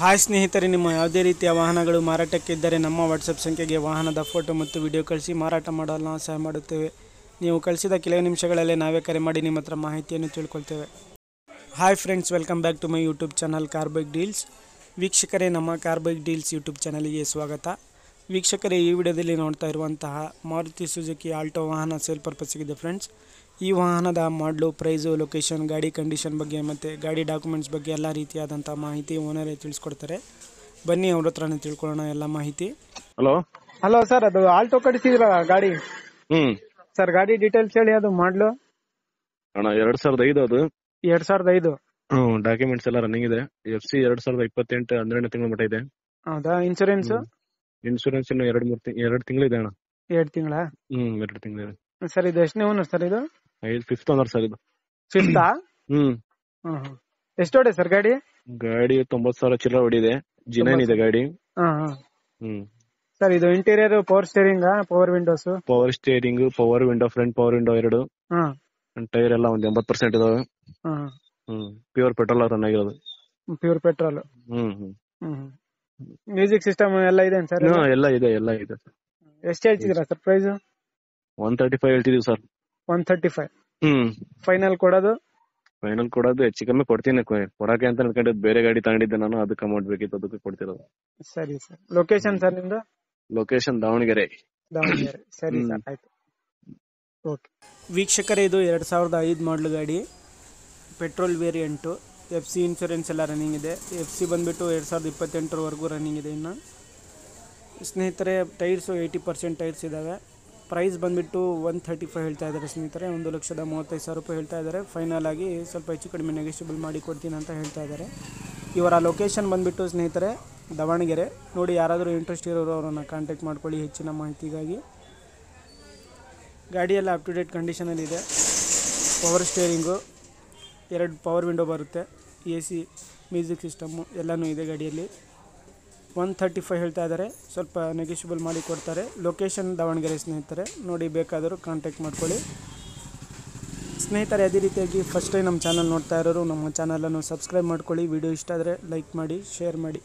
Hi ಸ್ನೇಹಿತರೆ, ನಿಮ್ಮ ಯಾವುದೇ ರೀತಿಯ ವಾಹನಗಳು ಮಾರಾಟಕ್ಕಿದ್ದರೆ ನಮ್ಮ ವಾಟ್ಸಪ್ ಸಂಖ್ಯೆಗೆ ವಾಹನದ ಫೋಟೋ ಮತ್ತು ವಿಡಿಯೋ ಕಳಿಸಿ ಮಾರಾಟ ಮಾಡಲು ನಾವು ಸಹಾಯ ಮಾಡುತ್ತೇವೆ. ನೀವು ಕಳಿಸಿದ ಕೆಲವು ನಿಮಿಷಗಳಲ್ಲೇ ನಾವೇ ಕರೆ ಮಾಡಿ ನಿಮ್ಮ ಹತ್ರ ಮಾಹಿತಿಯನ್ನು ತಿಳ್ಕೊಳ್ತೇವೆ. Hi friends, welcome back to my YouTube channel car bike deals. ವೀಕ್ಷಕರೇ, ನಮ್ಮ ಕಾರ್ ಬೈಕ್ ಡೀಲ್ಸ್ ಯೂಟ್ಯೂಬ್ ಚಾನಲ್ಗೆ ಸ್ವಾಗತ. ವೀಕ್ಷಕರೇ, ಈ ವಿಡಿಯೋದಲ್ಲಿ ನೋಡ್ತಾ ಇರುವಂತಹ ಮಾರುತಿ ಸುಜುಕಿ ಆಲ್ಟೋ ವಾಹನ ಸೇಲ್ ಪರ್ಪಸ್ಸಿಗಿದೆ ಫ್ರೆಂಡ್ಸ್. ಈ ವಾಹನದ ಮಾಡಲು, ಪ್ರೈಸು, ಲೊಕೇಶನ್, ಗಾಡಿ ಕಂಡೀಷನ್ ಬಗ್ಗೆ ಮತ್ತು ಗಾಡಿ ಡಾಕ್ಯುಮೆಂಟ್ಸ್ ಬಗ್ಗೆ ಎಲ್ಲ ರೀತಿಯಾದಂಥ ಮಾಹಿತಿ ಓನರೇ ತಿಳಿಸ್ಕೊಡ್ತಾರೆ. ಬನ್ನಿ ಅವ್ರ ಹತ್ರನೇ ತಿಳ್ಕೊಳ್ಳೋಣ ಎಲ್ಲ ಮಾಹಿತಿ. ಹಲೋ ಸರ್, ಅದು ಆಲ್ಟೋ ಕಳಿಸಿದ್ರ ಗಾಡಿ? ಸರ್, ಗಾಡಿ ಡೀಟೇಲ್ಸ್ ಹೇಳಿ. ಅದು ಮಾಡಲು ಅಣ್ಣ 2005 ಅದು. 2005. ಡಾಕ್ಯುಮೆಂಟ್ಸ್ ಎಲ್ಲ ರನ್ನಿಂಗ್ ಇದೆ. FC 2028 12ನೇ ತಿಂಗಳ ಮಟ್ಟ ಇದೆ. ಹೌದಾ? ಇನ್ಶೂರೆನ್ಸ್ ಇನ್ನು 2 ತಿಂಗಳಿದೆ ಅಣ್ಣ. 2 ತಿಂಗಳ? 2 ತಿಂಗಳಿದೆ ಸರ್. ಇದು ಎಷ್ಟನೇ ಓನರ್ ಸರ್? ಇದು 5th ಓನರ್ ಸರ್. ಇದು 5th? ಎಷ್ಟು ಹೊಡೆ ಸರ್ ಗಾಡಿ? 90,000 ಚಿಲ್ಲರೆ ಹೊಡಿದೆ. ಜಿನೈನ್ ಇದೆ ಗಾಡಿ. ಸರ್, ಇದು interior power steering, power Windows? Power steering, power window, front power window 2. Tyre ಎಲ್ಲ ಒಂದು 80% ಇದಾವೆ. ಪ್ಯೂರ್ ಪೆಟ್ರೋಲ್ ರನ್ ಆಗಿರೋದು. Pure petrol. ಮ್ಯೂಸಿಕ್ ಸಿಸ್ಟಮ್ ಎಲ್ಲ ಇದೆ ಸರ್? ಎಲ್ಲ ಇದೆ. ಎಷ್ಟು ಹೇಳ್ತಿದ್ದೀರಾ ಸರ್ ಪ್ರೈಸ್? 135 ಹೇಳ್ತಿದೀವಿ ಸರ್. 135. ಫೈನಲ್ ಕೊಡೋದು ಹೆಚ್ಚು ಕಮ್ಮಿ ಕೊಡ್ತೀನಿ. ಕೊಡಕ್ಕೆ ಅಂತ ಅನ್ಕೊಂಡಿದ್ದು, ಬೇರೆ ಗಾಡಿ ತಗೊಂಡಿದ್ದೆ ನಾನು, ಅದಕ್ಕೆ ಅಮೌಂಟ್ ಬೇಕಿತ್ತು, ಅದಕ್ಕೆ ಕೊಡ್ತಿರೋದು. ಸರಿ ಸರ್. ಲೊಕೇಶನ್ ಸರ್ ನಿಮ್ದು? ಲೊಕೇಶನ್ ದಾವಣಗೆರೆ. ಸರಿ ಸರ್, ಆಯ್ತು. ಓಕೆ. ವೀಕ್ಷಕರೇ, ಇದು 2005 ಮಾಡಲು ಗಾಡಿ, ಪೆಟ್ರೋಲ್ ವೇರಿಯಂಟು. FC ಇನ್ಶೂರೆನ್ಸ್ ಎಲ್ಲ ರನ್ನಿಂಗ್ ಇದೆ. FC ಬಂದುಬಿಟ್ಟು 2028ವರೆಗೂ ರನ್ನಿಂಗ್ ಇದೆ. ಇನ್ನು ಸ್ನೇಹಿತರೆ, ಟೈರ್ಸು 80% ಟೈರ್ಸ್ ಇದ್ದಾವೆ. ಪ್ರೈಸ್ ಬಂದುಬಿಟ್ಟು 135 ಹೇಳ್ತಾ ಇದ್ದಾರೆ ಸ್ನೇಹಿತರೆ. 1,35,000 ರೂಪಾಯಿ ಹೇಳ್ತಾ ಇದ್ದಾರೆ. ಫೈನಲ್ ಆಗಿ ಸ್ವಲ್ಪ ಹೆಚ್ಚು ಕಡಿಮೆ ನೆಗೋಷಿಯಬಲ್ ಮಾಡಿ ಕೊಡ್ತೀನಿ ಅಂತ ಹೇಳ್ತಾ ಇದ್ದಾರೆ. ಇವರ ಲೊಕೇಶನ್ ಬಂದುಬಿಟ್ಟು ಸ್ನೇಹಿತರೆ ದಾವಣಗೆರೆ. ನೋಡಿ, ಯಾರಾದರೂ ಇಂಟ್ರೆಸ್ಟ್ ಇರೋರು ಅವರನ್ನು ಕಾಂಟ್ಯಾಕ್ಟ್ ಮಾಡ್ಕೊಳ್ಳಿ ಹೆಚ್ಚಿನ ಮಾಹಿತಿಗಾಗಿ. ಗಾಡಿಯೆಲ್ಲ ಅಪ್ ಟು ಡೇಟ್ ಕಂಡೀಷನಲ್ಲಿದೆ. ಪವರ್ ಸ್ಟೇರಿಂಗು, 2 ಪವರ್ ವಿಂಡೋ ಬರುತ್ತೆ, AC, ಮ್ಯೂಸಿಕ್ ಸಿಸ್ಟಮ್ಮು ಎಲ್ಲನೂ ಇದೆ ಗಾಡಿಯಲ್ಲಿ. 135 ಹೇಳ್ತಾ ಇದ್ದಾರೆ. ಸ್ವಲ್ಪ ನೆಗೋಷಿಯಬಲ್ ಮಾಡಿ ಕೊಡ್ತಾರೆ. ಲೊಕೇಶನ್ ದಾವಣಗೆರೆ ಸ್ನೇಹಿತರೆ. ನೋಡಿ, ಬೇಕಾದರೂ ಕಾಂಟ್ಯಾಕ್ಟ್ ಮಾಡ್ಕೊಳ್ಳಿ ಸ್ನೇಹಿತರೆ. ಅದೇ ರೀತಿಯಾಗಿ ಫಸ್ಟ್ ಟೈಮ್ ನಮ್ಮ ಚಾನಲ್ ನೋಡ್ತಾ ಇರೋರು ನಮ್ಮ ಚಾನಲನ್ನು ಸಬ್ಸ್ಕ್ರೈಬ್ ಮಾಡ್ಕೊಳ್ಳಿ. ವಿಡಿಯೋ ಇಷ್ಟ ಆದರೆ ಲೈಕ್ ಮಾಡಿ, ಶೇರ್ ಮಾಡಿ.